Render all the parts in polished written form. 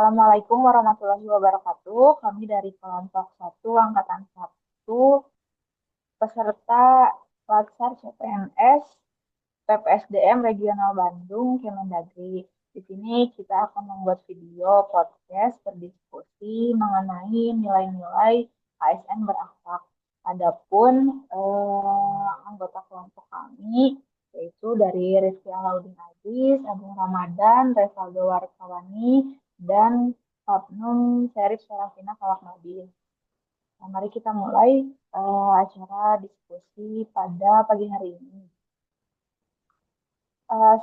Assalamualaikum warahmatullahi wabarakatuh. Kami dari kelompok 1 Angkatan 1 peserta Latsar CPNS PPSDM Regional Bandung Kemendagri. Di sini kita akan membuat video podcast berdiskusi mengenai nilai-nilai ASN berakhlak. Adapun anggota kelompok kami yaitu dari Rizky Alaudin Aziz, Agung Ramadan, Revaldo Warkawani, dan Abnum Syarif Sarafina Kalakmadin. Nah, mari kita mulai acara diskusi pada pagi hari ini.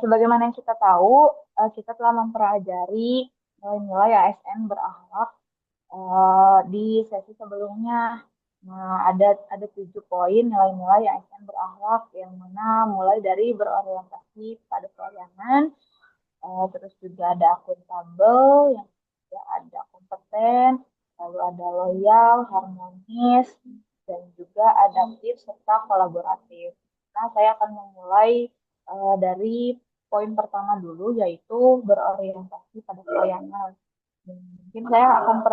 Sebagaimana yang kita tahu, kita telah mempelajari nilai-nilai ASN berakhlak di sesi sebelumnya. Nah, ada 7 poin nilai-nilai ASN berakhlak yang mana mulai dari berorientasi pada pelayanan, terus juga ada akuntabel, yang juga ada kompeten, lalu ada loyal, harmonis, dan juga adaptif serta kolaboratif. Nah, saya akan memulai dari poin pertama dulu, yaitu berorientasi pada pelayanan. Mungkin saya akan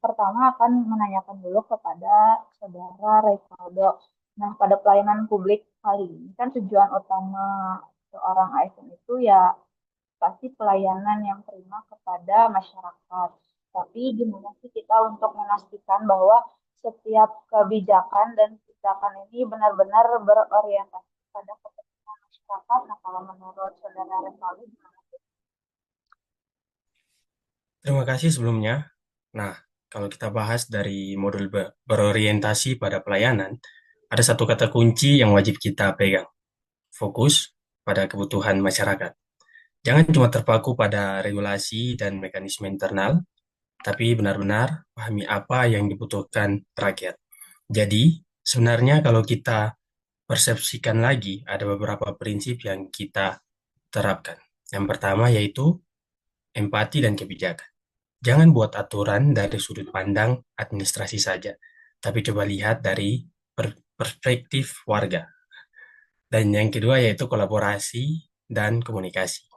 pertama akan menanyakan dulu kepada saudara Revaldo. Nah, pada pelayanan publik kali ini kan tujuan utama seorang ASN itu ya pasti pelayanan yang prima kepada masyarakat. Tapi gimana sih kita untuk memastikan bahwa setiap kebijakan dan kebijakan ini benar-benar berorientasi pada kepentingan masyarakat? Nah, kalau menurut saudara Revaldo gimana? Terima kasih sebelumnya. Nah, kalau kita bahas dari modul berorientasi pada pelayanan, ada satu kata kunci yang wajib kita pegang. Fokus pada kebutuhan masyarakat. Jangan cuma terpaku pada regulasi dan mekanisme internal, tapi benar-benar pahami apa yang dibutuhkan rakyat. Jadi, sebenarnya kalau kita persepsikan lagi, ada beberapa prinsip yang kita terapkan. Yang pertama yaitu empati dan kebijakan. Jangan buat aturan dari sudut pandang administrasi saja, tapi coba lihat dari perspektif warga. Dan yang kedua yaitu kolaborasi dan komunikasi.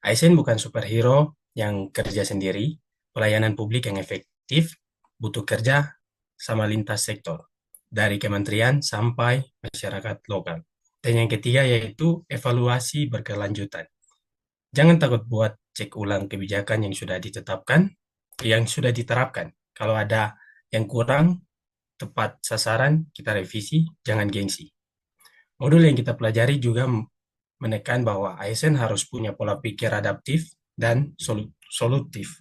ASN bukan superhero yang kerja sendiri, pelayanan publik yang efektif butuh kerja sama lintas sektor, dari kementerian sampai masyarakat lokal. Dan yang ketiga yaitu evaluasi berkelanjutan. Jangan takut buat cek ulang kebijakan yang sudah ditetapkan, yang sudah diterapkan. Kalau ada yang kurang tepat sasaran, kita revisi, jangan gengsi. Modul yang kita pelajari juga menekan bahwa ASN harus punya pola pikir adaptif dan solutif.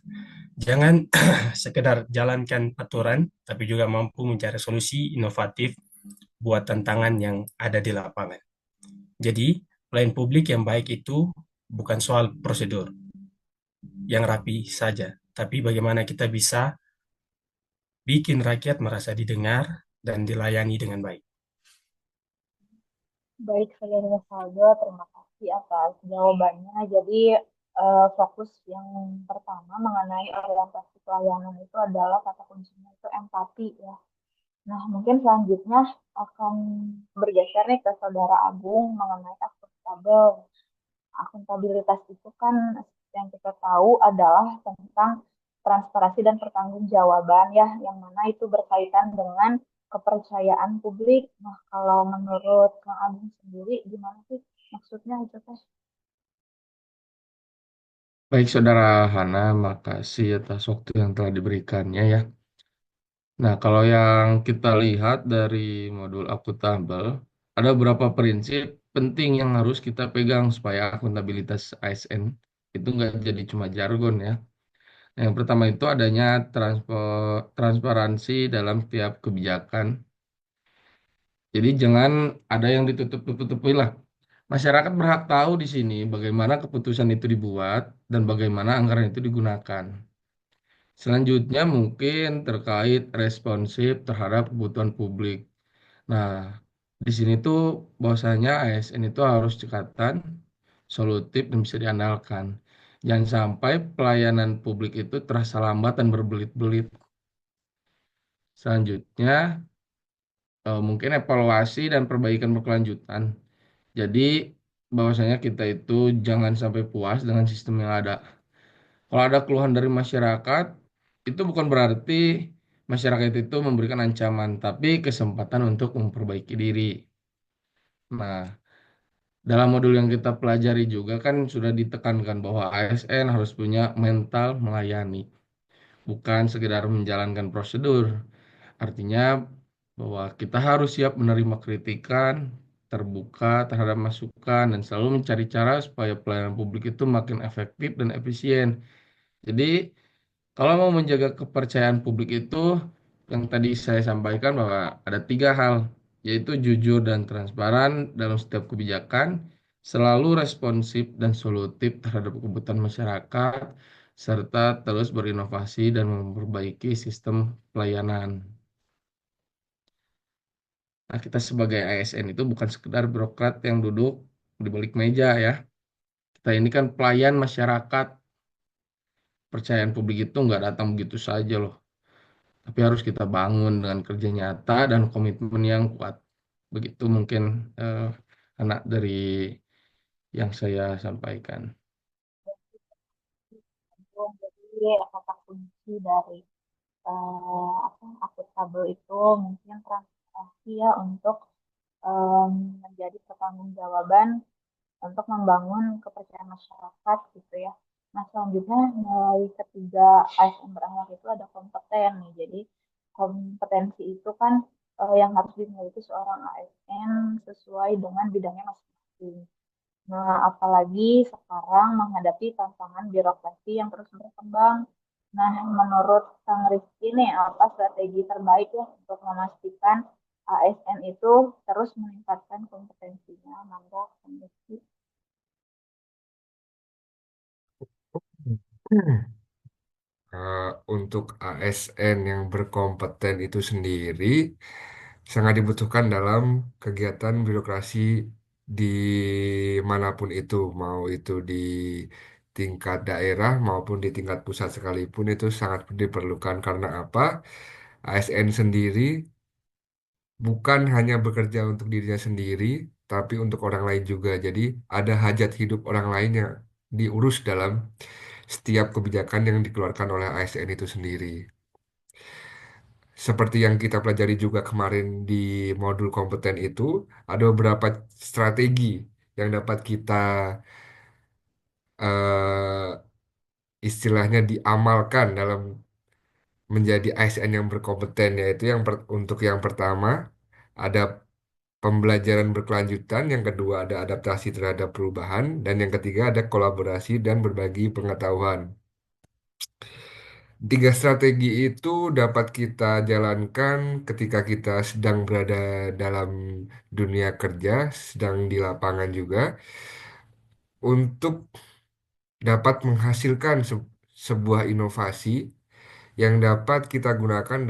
Jangan sekedar jalankan aturan, tapi juga mampu mencari solusi inovatif buat tantangan yang ada di lapangan. Jadi, pelayan publik yang baik itu bukan soal prosedur yang rapi saja, tapi bagaimana kita bisa bikin rakyat merasa didengar dan dilayani dengan baik. Baik, saudara Saldo, terima kasih atas jawabannya. Jadi, fokus yang pertama mengenai orientasi pelayanan itu adalah kata kuncinya itu empati ya. Nah, mungkin selanjutnya akan bergeser nih ke saudara Agung mengenai akuntabel. Akuntabilitas itu kan yang kita tahu adalah tentang transparansi dan pertanggungjawaban ya, yang mana itu berkaitan dengan kepercayaan publik. Nah, kalau menurut Kang Agung sendiri, gimana sih maksudnya itu teh? Baik, Saudara Hana, makasih atas waktu yang telah diberikannya ya. Nah, kalau yang kita lihat dari modul akuntabel, ada beberapa prinsip penting yang harus kita pegang supaya akuntabilitas ASN itu nggak jadi cuma jargon ya. Nah, yang pertama itu adanya transparansi dalam setiap kebijakan. Jadi jangan ada yang ditutup-tutupi lah. Masyarakat berhak tahu di sini bagaimana keputusan itu dibuat dan bagaimana anggaran itu digunakan. Selanjutnya mungkin terkait responsif terhadap kebutuhan publik. Nah, di sini tuh bahwasanya ASN itu harus cekatan, solutif dan bisa diandalkan. Jangan sampai pelayanan publik itu terasa lambat dan berbelit-belit. Selanjutnya mungkin evaluasi dan perbaikan berkelanjutan. Jadi bahwasanya kita itu jangan sampai puas dengan sistem yang ada. Kalau ada keluhan dari masyarakat, itu bukan berarti masyarakat itu memberikan ancaman, tapi kesempatan untuk memperbaiki diri. Nah, dalam modul yang kita pelajari juga kan sudah ditekankan bahwa ASN harus punya mental melayani, bukan sekedar menjalankan prosedur. Artinya bahwa kita harus siap menerima kritikan, terbuka terhadap masukan, dan selalu mencari cara supaya pelayanan publik itu makin efektif dan efisien. Jadi, kalau mau menjaga kepercayaan publik itu, yang tadi saya sampaikan bahwa ada tiga hal, yaitu jujur dan transparan dalam setiap kebijakan, selalu responsif dan solutif terhadap kebutuhan masyarakat, serta terus berinovasi dan memperbaiki sistem pelayanan. Nah, kita sebagai ASN itu bukan sekedar birokrat yang duduk di balik meja ya. Kita ini kan pelayan masyarakat. Percayaan publik itu nggak datang begitu saja loh. Tapi harus kita bangun dengan kerja nyata dan komitmen yang kuat. Begitu mungkin eh, anak dari yang saya sampaikan. Jadi kata kunci dari akuntabel itu mungkin transparansi ya untuk em, menjadi pertanggungjawaban untuk membangun kepercayaan masyarakat gitu ya. Nah, selanjutnya nilai ketiga ASN berakhlak itu ada kompeten nih. Jadi kompetensi itu kan yang harus dimiliki seorang ASN sesuai dengan bidangnya masing-masing. Nah, apalagi sekarang menghadapi tantangan birokrasi yang terus berkembang. Nah, menurut Kang Rizky nih, apa strategi terbaik ya untuk memastikan ASN itu terus meningkatkan kompetensinya? Mangga, Kang Rizky. Untuk ASN yang berkompeten itu sendiri sangat dibutuhkan dalam kegiatan birokrasi di manapun itu, mau itu di tingkat daerah maupun di tingkat pusat sekalipun itu sangat diperlukan karena apa? ASN sendiri bukan hanya bekerja untuk dirinya sendiri, tapi untuk orang lain juga. Jadi ada hajat hidup orang lain yang diurus dalam setiap kebijakan yang dikeluarkan oleh ASN itu sendiri. Seperti yang kita pelajari juga kemarin di modul kompeten itu, ada beberapa strategi yang dapat kita istilahnya diamalkan dalam menjadi ASN yang berkompeten, yaitu untuk yang pertama ada pembelajaran berkelanjutan, yang kedua ada adaptasi terhadap perubahan, dan yang ketiga ada kolaborasi dan berbagi pengetahuan. Tiga strategi itu dapat kita jalankan ketika kita sedang berada dalam dunia kerja, sedang di lapangan juga, untuk dapat menghasilkan sebuah inovasi yang dapat kita gunakan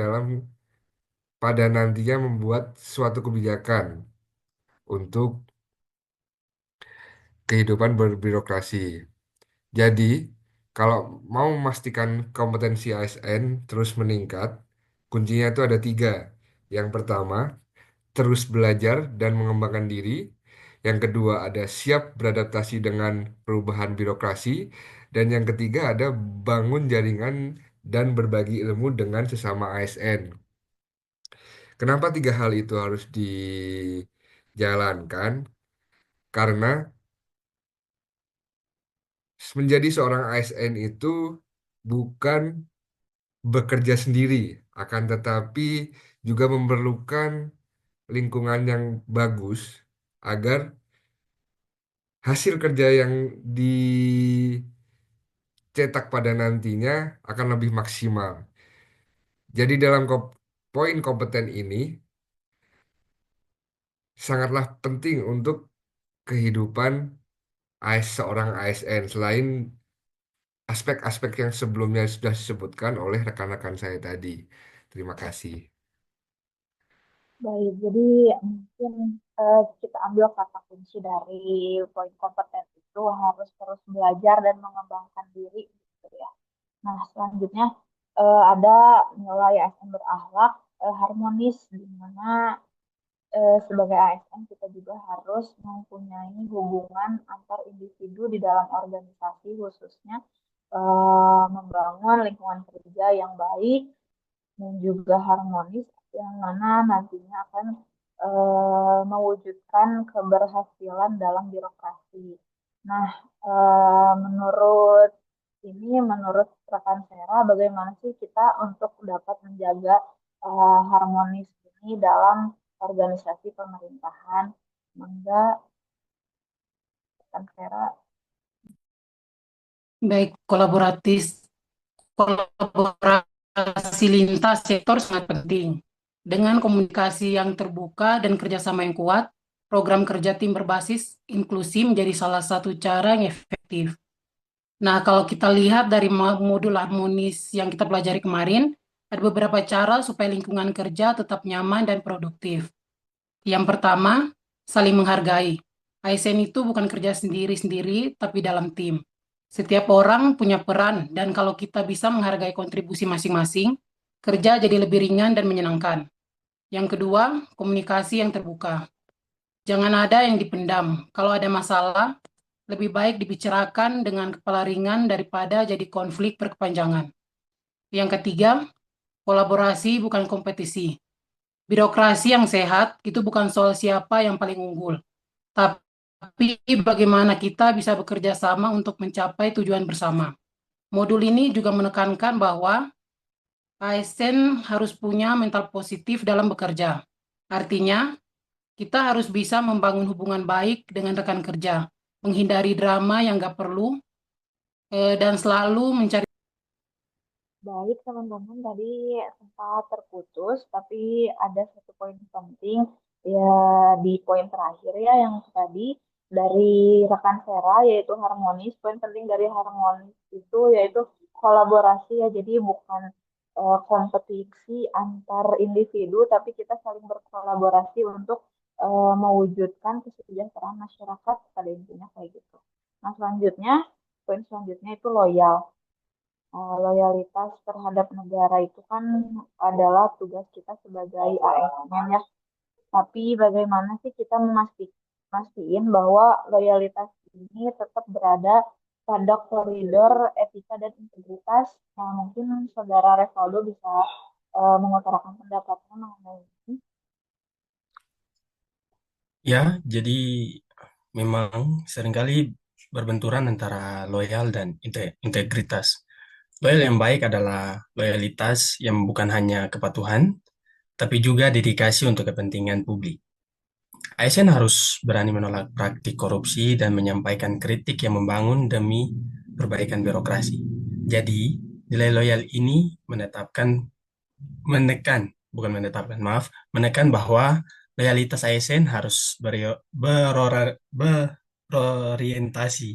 pada nantinya membuat suatu kebijakan untuk kehidupan berbirokrasi. Jadi, kalau mau memastikan kompetensi ASN terus meningkat, kuncinya itu ada tiga. Yang pertama, terus belajar dan mengembangkan diri. Yang kedua, ada siap beradaptasi dengan perubahan birokrasi. Dan yang ketiga, ada bangun jaringan dan berbagi ilmu dengan sesama ASN. Kenapa tiga hal itu harus dijalankan? Karena menjadi seorang ASN itu bukan bekerja sendiri, akan tetapi juga memerlukan lingkungan yang bagus agar hasil kerja yang dicetak pada nantinya akan lebih maksimal. Jadi dalam poin kompeten ini sangatlah penting untuk kehidupan seorang ASN selain aspek-aspek yang sebelumnya sudah disebutkan oleh rekan-rekan saya tadi. Terima kasih. Baik, jadi mungkin kita ambil kata kunci dari poin kompeten itu harus terus belajar dan mengembangkan diri gitu ya. Nah, selanjutnya ada nilai ASN berakhlak harmonis di mana sebagai ASN kita juga harus mempunyai hubungan antar individu di dalam organisasi khususnya membangun lingkungan kerja yang baik dan juga harmonis yang mana nantinya akan mewujudkan keberhasilan dalam birokrasi. Nah, menurut rekan Sera, bagaimana sih kita untuk dapat menjaga harmonis ini dalam organisasi pemerintahan? Enggak, rekan Sera. Baik, kolaborasi lintas sektor sangat penting. Dengan komunikasi yang terbuka dan kerjasama yang kuat, program kerja tim berbasis inklusi menjadi salah satu cara yang efektif. Nah, kalau kita lihat dari modul harmonis yang kita pelajari kemarin, ada beberapa cara supaya lingkungan kerja tetap nyaman dan produktif. Yang pertama, saling menghargai. ASN itu bukan kerja sendiri-sendiri, tapi dalam tim. Setiap orang punya peran, dan kalau kita bisa menghargai kontribusi masing-masing, kerja jadi lebih ringan dan menyenangkan. Yang kedua, komunikasi yang terbuka. Jangan ada yang dipendam. Kalau ada masalah, lebih baik dibicarakan dengan kepala ringan daripada jadi konflik berkepanjangan. Yang ketiga, kolaborasi bukan kompetisi. Birokrasi yang sehat itu bukan soal siapa yang paling unggul, tapi bagaimana kita bisa bekerja sama untuk mencapai tujuan bersama. Modul ini juga menekankan bahwa ASN harus punya mental positif dalam bekerja. Artinya, kita harus bisa membangun hubungan baik dengan rekan kerja, menghindari drama yang nggak perlu, dan selalu mencari. Baik, teman-teman, tadi sempat terputus, tapi ada satu poin penting ya di poin terakhir ya yang tadi dari rekan Vera yaitu harmonis. Poin penting dari harmonis itu yaitu kolaborasi ya, jadi bukan kompetisi antar individu, tapi kita saling berkolaborasi untuk mewujudkan kesejahteraan masyarakat pada intinya kayak gitu. Nah, poin selanjutnya itu loyal. Loyalitas terhadap negara itu kan adalah tugas kita sebagai ASN ya. Tapi bagaimana sih kita mastiin bahwa loyalitas ini tetap berada pada koridor etika dan integritas? Nah, mungkin Saudara Revaldo bisa mengutarakan pendapatnya mengenai ini. Ya, jadi memang seringkali berbenturan antara loyal dan integritas. Loyal yang baik adalah loyalitas yang bukan hanya kepatuhan, tapi juga dedikasi untuk kepentingan publik. ASN harus berani menolak praktik korupsi dan menyampaikan kritik yang membangun demi perbaikan birokrasi. Jadi, nilai loyal ini menekan bahwa loyalitas ASN harus berorientasi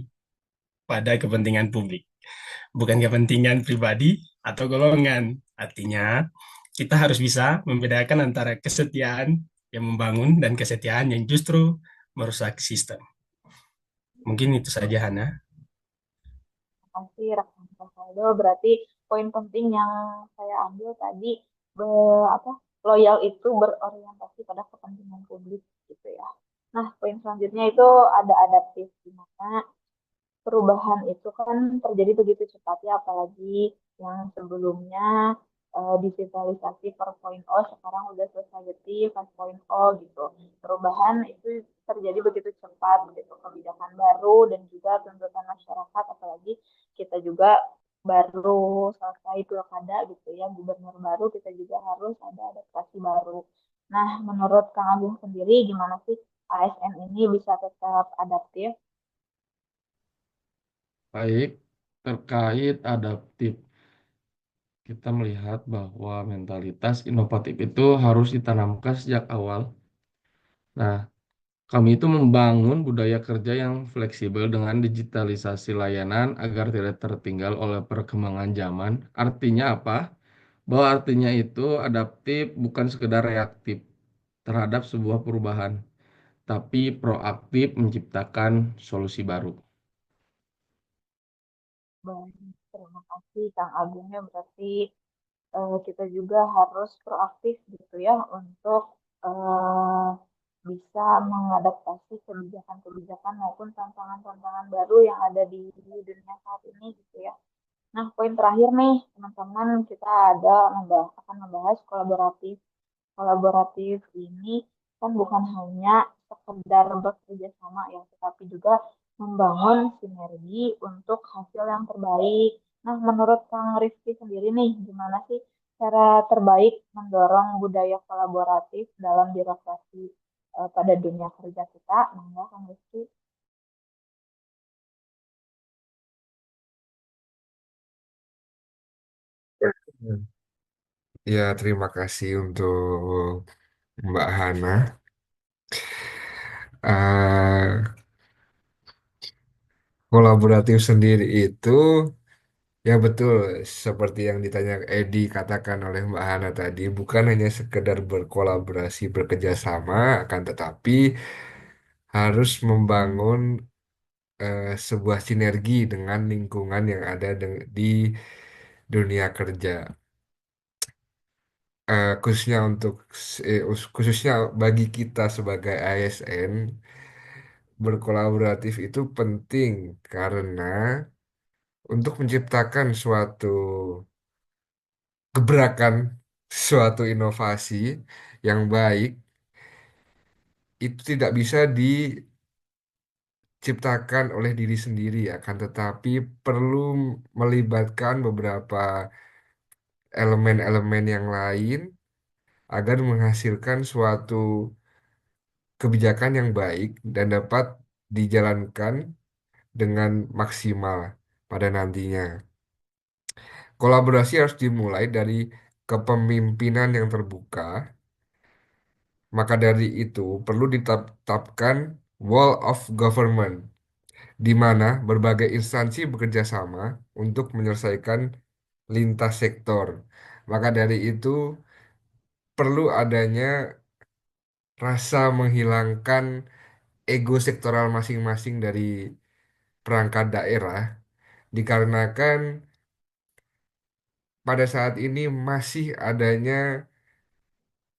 pada kepentingan publik, bukan kepentingan pribadi atau golongan. Artinya, kita harus bisa membedakan antara kesetiaan yang membangun dan kesetiaan yang justru merusak sistem. Mungkin itu saja, Hana. Kasih rekan Rivaldo. Berarti poin penting yang saya ambil tadi apa loyal itu berorientasi pada kepentingan publik gitu ya. Nah, poin selanjutnya itu ada adaptif, di mana perubahan itu kan terjadi begitu cepat ya, apalagi yang sebelumnya digitalisasi 4.0 sekarang udah society 5.0 gitu. Perubahan itu terjadi begitu cepat gitu, kebijakan baru dan juga tuntutan masyarakat, apalagi kita juga baru selesai pilkada gitu ya, gubernur baru, kita juga harus ada adaptasi baru. Nah, menurut Kang Agung sendiri gimana sih ASN ini bisa tetap adaptif? Baik, terkait adaptif, kita melihat bahwa mentalitas inovatif itu harus ditanamkan sejak awal. Nah, kami itu membangun budaya kerja yang fleksibel dengan digitalisasi layanan agar tidak tertinggal oleh perkembangan zaman. Artinya apa? Bahwa artinya itu adaptif bukan sekedar reaktif terhadap sebuah perubahan, tapi proaktif menciptakan solusi baru. Baik, terima kasih Kang Agungnya. Berarti kita juga harus proaktif gitu ya untuk eh, bisa mengadaptasi kebijakan-kebijakan maupun tantangan-tantangan baru yang ada di dunia saat ini gitu ya. Nah, poin terakhir nih, teman-teman, kita akan membahas kolaboratif. Kolaboratif ini kan bukan hanya sekedar bekerja sama ya, tetapi juga membangun sinergi untuk hasil yang terbaik. Nah, menurut Kang Rifki sendiri nih, gimana sih cara terbaik mendorong budaya kolaboratif dalam birokrasi pada dunia kerja kita? Mangga, Kang Rifki. Ya, terima kasih untuk Mbak Hana. Eh, Kolaboratif sendiri itu, ya betul, seperti yang ditanya katakan oleh Mbak Hana tadi, bukan hanya sekedar berkolaborasi, bekerja sama, akan tetapi harus membangun sebuah sinergi dengan lingkungan yang ada di dunia kerja. Khususnya bagi kita sebagai ASN, berkolaboratif itu penting karena untuk menciptakan suatu gebrakan, suatu inovasi yang baik, itu tidak bisa diciptakan oleh diri sendiri, akan tetapi perlu melibatkan beberapa elemen-elemen yang lain agar menghasilkan suatu kebijakan yang baik dan dapat dijalankan dengan maksimal pada nantinya. Kolaborasi harus dimulai dari kepemimpinan yang terbuka. Maka dari itu perlu ditetapkan wall of government, di mana berbagai instansi bekerja sama untuk menyelesaikan lintas sektor. Maka dari itu perlu adanya rasa menghilangkan ego sektoral masing-masing dari perangkat daerah, dikarenakan pada saat ini masih adanya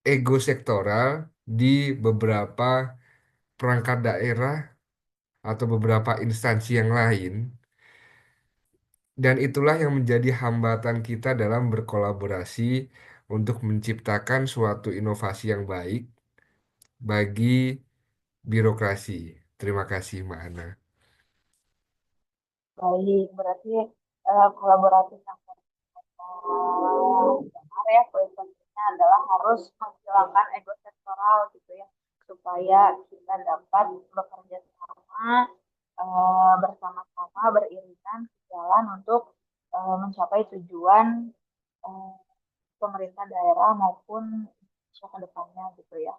ego sektoral di beberapa perangkat daerah atau beberapa instansi yang lain, dan itulah yang menjadi hambatan kita dalam berkolaborasi untuk menciptakan suatu inovasi yang baik bagi birokrasi. Terima kasih, Mbak Ana. Baik, berarti kolaboratif yang benar ya, poin pentingnya adalah harus menghilangkan ego sektoral gitu ya, supaya kita dapat bekerja sama bersama-sama beriringan jalan untuk mencapai tujuan eh, pemerintah daerah maupun Indonesia ke depannya gitu ya.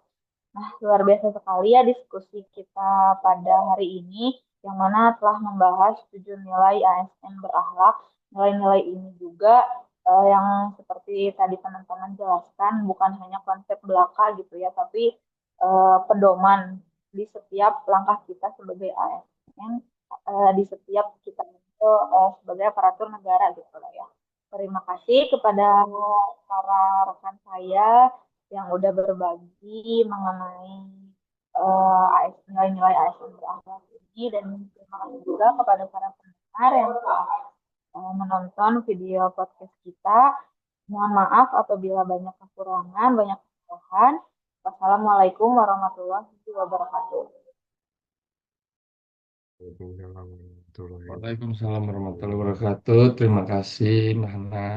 Nah, luar biasa sekali ya diskusi kita pada hari ini, yang mana telah membahas 7 nilai ASN berakhlak. Nilai-nilai ini juga yang seperti tadi teman-teman jelaskan, bukan hanya konsep belaka gitu ya, tapi pedoman di setiap langkah kita sebagai ASN, di setiap kita itu sebagai aparatur negara gitu lah ya. Terima kasih kepada para rekan saya yang udah berbagi mengenai nilai-nilai ASN berakhlak ini, dan terima kasih juga kepada para pendengar yang telah menonton video podcast kita. Mohon maaf apabila banyak kekurangan, banyak kesalahan. Wassalamualaikum warahmatullahi wabarakatuh. Waalaikumsalam warahmatullahi wabarakatuh. Waalaikumsalam warahmatullahi wabarakatuh. Terima kasih, Mbak Hana.